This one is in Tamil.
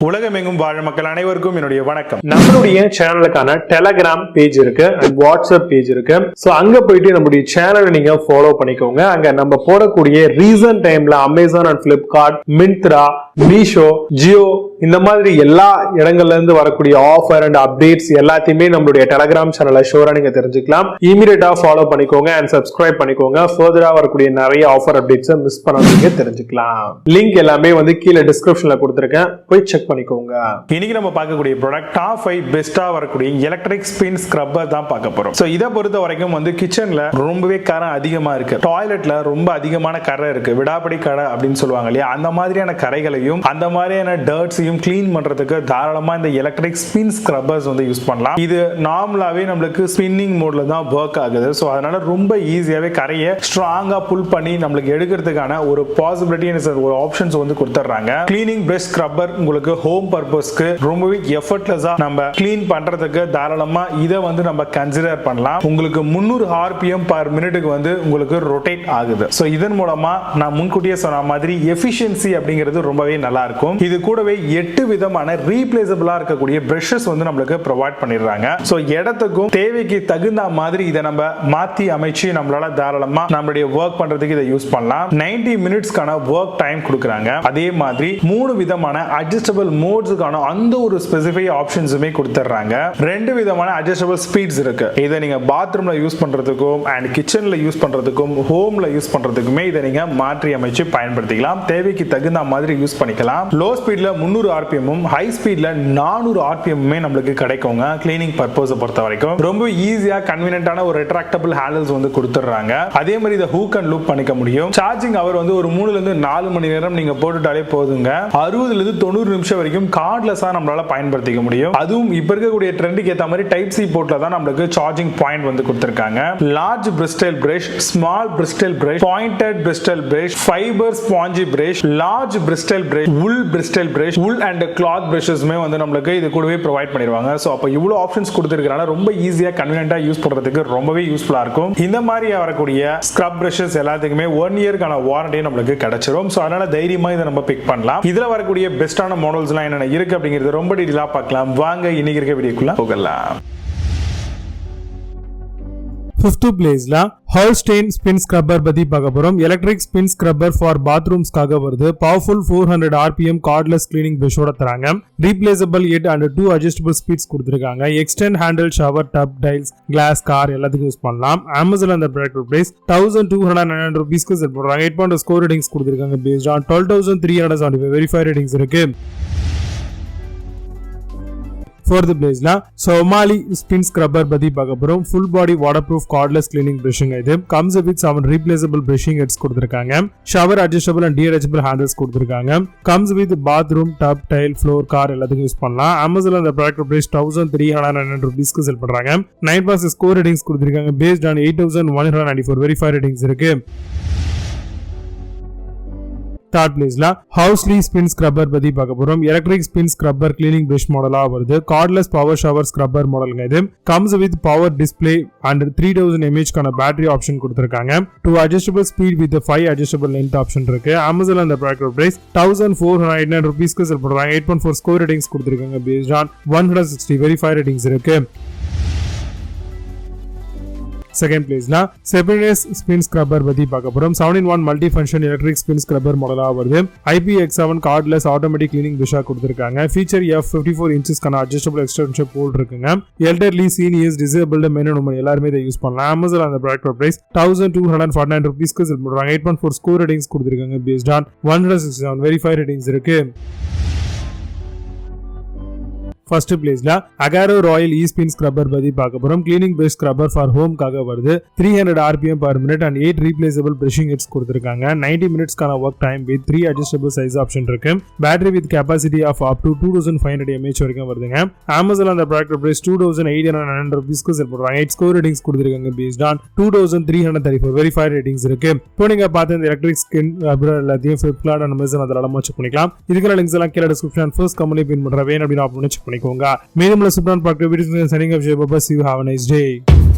உலகமெங்கும் வாழும் மக்கள் அனைவருக்கும் என்னுடைய வணக்கம். நம்மளுடைய சேனலுக்கான டெலகிராம் பேஜ் இருக்கு அண்ட் வாட்ஸ்அப் பேஜ் இருக்கு. சோ அங்க போயிட்டு நம்மளுடைய சேனலை நீங்க ஃபாலோ பண்ணிக்கோங்க. அங்க நம்ம போடக்கூடிய ரீசன்ட் டைம்ல Amazon and Flipkart, Myntra, Meesho, Jio இந்த மாதிரி எல்லா இடங்கள்ல இருந்து வரக்கூடிய ஆஃபர் அண்ட் அப்டேட்ஸ் எல்லாத்தையுமே நம்மளுடைய டெலகிராம் சேனல்ல ஷோரா நீங்க தெரிஞ்சுக்கலாம். இமீடியட்டா ஃபாலோ பண்ணிக்கோங்க அண்ட் சப்ஸ்கிரைப் பண்ணிக்கோங்க. ஃபர்தரா வரக்கூடிய நிறைய ஆஃபர் அப்டேட்ஸ் மிஸ் பண்ணாதீங்க, தெரிஞ்சுக்கலாம். லிங்க் எல்லாமே கீழே டிஸ்கிரிப்ஷன்ல கொடுத்திருக்கேன், போய் செக் பண்ணிக்கோங்க. இன்னைக்கு நம்ம பார்க்கக்கூடிய ப்ராடக்ட் டாப் 5 பெஸ்டா வரக்கூடிய எலக்ட்ரிக் ஸ்பின் ஸ்க்ரப்பர் தான் பார்க்க போறோம். சோ இத பொறுத்த வரைக்கும் கிச்சன்ல ரொம்பவே கரை அதிகமா இருக்கு, டாய்லெட்ல ரொம்ப அதிகமான கரை இருக்கு, விடாப்படி கரை அப்படின்னு சொல்லுவாங்க இல்லையா, அந்த மாதிரியான கரைகளையும் அந்த மாதிரியான டர்ட்ஸையும் கிளீன் பண்றதுக்கு தாராளமா இந்த எலக்ட்ரிக் ஸ்பின் ஸ்க்ரப்பர்ஸ் யூஸ் பண்ணலாம். இது நார்மலாவே நம்மளுக்கு ஸ்பின்னிங் மோட்ல தான் ஒர்க் ஆகுது. சோ அதனால ரொம்ப ஈஸியாவே கரையை ஸ்ட்ராங்கா புல் பண்ணி நம்மளுக்கு எடுக்கிறதுக்கான ஒரு பாசிபிலிட்டி, ஒரு ஆப்ஷன்ஸ் கொடுத்துறாங்க. கிளீனிங் பிரஷ் ஸ்க்ரப்பர் உங்களுக்கு ஹோம் பர்பஸ்க்கு ரொம்பவே எஃபர்ட்லெஸ்ஸா நம்ம கிளீன் பண்றதுக்கு தாராளமா இதை நம்ம கன்சிடர் பண்ணலாம். உங்களுக்கு 300 RPM பர் மினிட்டுக்கு உங்களுக்கு ரொட்டேட் ஆகுது. சோ இதன் மூலமா நான் முன்கூட்டியே சொன்ன மாதிரி எஃபிஷியன்சி அப்படிங்கிறது ரொம்பவே நல்லா இருக்கும். இது கூடவே 8 விதமான ரீப்ளேசபிளா இருக்கக்கூடிய பிரஷஸ் நம்மளுக்கு ப்ரொவைட் பண்ணிடுறாங்க. சோ இடத்துக்கும் தேவைக்கு தகுந்த மாதிரி இதை நம்ம மாத்தி அமைச்சு நம்மளால தாராளமா நம்மளுடைய ஒர்க் பண்றதுக்கு இதை யூஸ் பண்ணலாம். 90 மினிட்ஸ்க்கான ஒர்க் டைம் கொடுக்குறாங்க. அதே மாதிரி 3 விதமான அட்ஜஸ்டபிள் மோட்ஸ்க்கான அந்த ஒரு ஸ்பெசிஃபைக் ஆப்ஷன்ஸுமே கொடுத்துறாங்க. 2 விதமான அட்ஜஸ்டபிள் ஸ்பீட்ஸ் இருக்கு. இதை நீங்க பாத்ரூம்ல யூஸ் பண்றதுக்கும் அண்ட் கிச்சன்ல யூஸ் பண்றதுக்கும் ஹோம்ல யூஸ் பண்றதுக்குமே இதை நீங்க மாற்றி அமைச்சு பயன்படுத்திக்கலாம். தேவைக்கு தகுந்த மாதிரி யூஸ் பண்ணிக்கலாம். லோ ஸ்பீட்ல 300 RPM, ஹை ஸ்பீட்ல 400 RPM நம்மளுக்கு கிடைக்குங்க. கிளீனிங் பர்பஸ் பொறுத்த வரைக்கும் ரொம்ப ஈஸியா கன்வீனியன்ட்டான ஒரு ரெட்ராக்டபிள் ஹேண்டில்ஸ் கொடுத்துறாங்க. அதே மாதிரி இதை ஹூக் அண்ட் லூப் பண்ணிக்க முடியும். சார்ஜிங் அவர் ஒரு 3 ல இருந்து 4 மணி நேரம் நீங்க போட்டுட்டாலே போதுங்க. 60 ல இருந்து 90 நிமிஷம் வரைக்கும் கார்ட்லெஸ்ஸா நம்மளால பயன்படுத்திக்க முடியும். அதுவும் இப்ப இருக்கக்கூடிய ட்ரெண்டுக்கு ஏத்த மாதிரி டைப் சி போர்ட்ல தான் நம்மளுக்கு சார்ஜிங் பாயிண்ட் கொடுத்திருக்காங்க. Large bristle brush, small bristle brush, pointed bristle brush, fibre spongy brush, large bristle brush, wool bristle brush, wool and cloth பிரஷஸ்மே நம்மளுக்கு இது கூடவே ப்ரொவைட் பண்ணிடுவாங்க. சோ அப்ப இவ்வளவு ஆப்ஷன்ஸ் கொடுத்திருக்கனால ரொம்ப ஈஸியா கன்வீனியன்ட்டா யூஸ் பண்றதுக்கு ரொம்பவே யூஸ்ஃபுல்லா இருக்கும். இந்த மாதிரி வரக்கூடிய ஸ்க்ரப் பிரஷஸ் எல்லாத்துக்குமே 1 இயர்க்கான வாரண்டி நம்மளுக்கு கிடைச்சிரும். சோ அதனால தைரியமா இதை நம்ம பிக் பண்ணலாம். இதுல வரக்கூடிய பெஸ்டான மாடல்ஸ் எல்லாம் என்னென்ன இருக்கு அப்படிங்கிறது ரொம்ப டீடைலா பார்க்கலாம். வாங்க இன்னைக்கு இருக்க வீடியோக்குள்ள போகலாம். 5th பிளேஸ்ல ஹால்ஸ்டெயின் ஸ்பின் ஸ்க்ரப்பர் பத்தி பார்க்க போறோம். எலக்ட்ரிக் ஸ்பின் ஸ்க்ரப்பர் ஃபார் பாத்ரூம்ஸ்க்காக வருது. பவர்ஃபுல் 400 RPM கார்ட்லெஸ் கிளீனிங் பிரஷோட தராங்க. ரீப்ளேசபிள் 8 and 2 அட்ஜஸ்டபிள் ஸ்பீட்ஸ் கொடுத்திருக்காங்க. Extend handle, shower, tub, tiles, glass, car எல்லாத்துக்கும் யூஸ் பண்ணலாம். அமேசான் அந்த ப்ராடக்ட் பிரைஸ் 1209 ரூபீஸ்க்கு செல் பண்றாங்க. 8.2 ஸ்கோர் ரேட்டிங்ஸ் கொடுத்திருக்காங்க. பேஸ்ட் ஆன் 12375 வெரிஃபை ரேட்டிங்ஸ் இருக்கு. 4th பிளேஸ்ல சோமாலி ஸ்பின் ஸ்க்ரப்பர் பத்தி பார்க்க போறோம். Full body waterproof cordless cleaning brushing. இது comes with 7 replaceable brushing heads கொடுத்திருக்காங்க. Shower adjustable and detachable handles கொடுத்திருக்காங்க. Comes with bathroom, tub, tile, floor, car எல்லாத்துக்கும் யூஸ் பண்ணலாம். அமேசான் அந்த ப்ராடக்ட் பிரைஸ் 1309 ரூபீஸ்க்கு செல் பண்றாங்க. 9.6 ஸ்கோர் ரேட்டிங்ஸ் கொடுத்திருக்காங்க. பேஸ்ட் ஆன் 8194 வெரிஃபை ரேட்டிங்ஸ் இருக்கு. 3rd பிளேஸ்ல ஹவுஸ்லி ஸ்பின் ஸ்க்ரப்பர் பத்தி பார்க்க போறோம். Electric spin scrubber cleaning brush மாடலா வருது. கார்ட்லெஸ் பவர் ஷவர் ஸ்க்ரப்பர் மாடலுங்க. இது comes with power display and 3000 mAh கான பேட்டரி ஆப்ஷன் கொடுத்திருக்காங்க. 2 adjustable speed with 5 adjustable length option இருக்கு. அமேசான் அந்த ப்ராடக்ட் பிரைஸ் 1489 ரூபீஸ்க்கு செல் பண்றாங்க. 8.4 ஸ்கோர் ரேட்டிங்ஸ் கொடுத்திருக்காங்க. பேஸ்ட் ஆன் 160 வெரிஃபை ரேட்டிங்ஸ் இருக்கு. 2nd பிளேஸ்ல செபினஸ் ஸ்பின் ஸ்க்ரப்பர் பத்தி பார்க்க போறோம். 7-in-1 மல்டிஃபங்க்ஷன் எலக்ட்ரிக் ஸ்பின் ஸ்க்ரப்பர் மாடலா வருது. IPX7 கார்ட்லெஸ் ஆட்டோமேட்டிக் கிளீனிங் பிரஷா கொடுத்திருக்காங்க. ஃபீச்சர் F54 inches கான அட்ஜஸ்டபிள் எக்ஸ்டென்ஷன் போல் இருக்குங்க. Elderly, seniors, disabled, men and women எல்லாருமே இதை யூஸ் பண்ணலாம். அமேசான் அந்த ப்ராடக்ட் பிரைஸ் 1249 ரூபீஸ்க்கு செல் பண்றாங்க. 8.4 ஸ்கோர் ரேட்டிங்ஸ் கொடுத்திருக்காங்க. பேஸ்ட் ஆன் 167 வெரிஃபை ரேட்டிங்ஸ் இருக்கு. 1st பிளேஸ்ல அகாரோ ராயல் ஸ்பின் ஸ்க்ரப்பர் பத்தி பார்க்க போறோம். கிளீனிங் பிரஷ் ஸ்க்ரப்பர் ஃபார் ஹோம்காக வருது. 300 RPM per minute and 8 replaceable brushing heads கொடுத்திருக்காங்க. 90 மினிட்ஸ்க்கான work time with 3 adjustable size option இருக்கு. Battery with capacity of up to 2500 mAh வரைக்கும் வருதுங்க. அமேசான் அந்த ப்ராடக்ட் பிரைஸ் 2809 ரூபீஸ்க்கு செல் பண்றாங்க. 8 ஸ்கோர் ரேட்டிங்ஸ் கொடுத்திருக்காங்க. பேஸ்ட் ஆன் 2334 வெரிஃபை ரேட்டிங்ஸ் இருக்கு. இப்போ நீங்க பார்த்த இந்த எலக்ட்ரிக் ஸ்கின் எல்லாத்தையும் ஃபிளிப்கார்ட் அண்ட் அமேசான் அதெல்லாம் செக் பண்ணிக்கலாம். இதுக்கான லிங்க்ஸ் எல்லாம் கீழே டிஸ்கிரிப்ஷன் ஃபர்ஸ்ட் கமெண்ட்ல பின் பண்றேன். வேணும் அப்படின்னு செக் பண்ணிக்கோங்க. மேலும் சூப்பரான பார்க்க videos சனிங்க. See you. Have a nice day.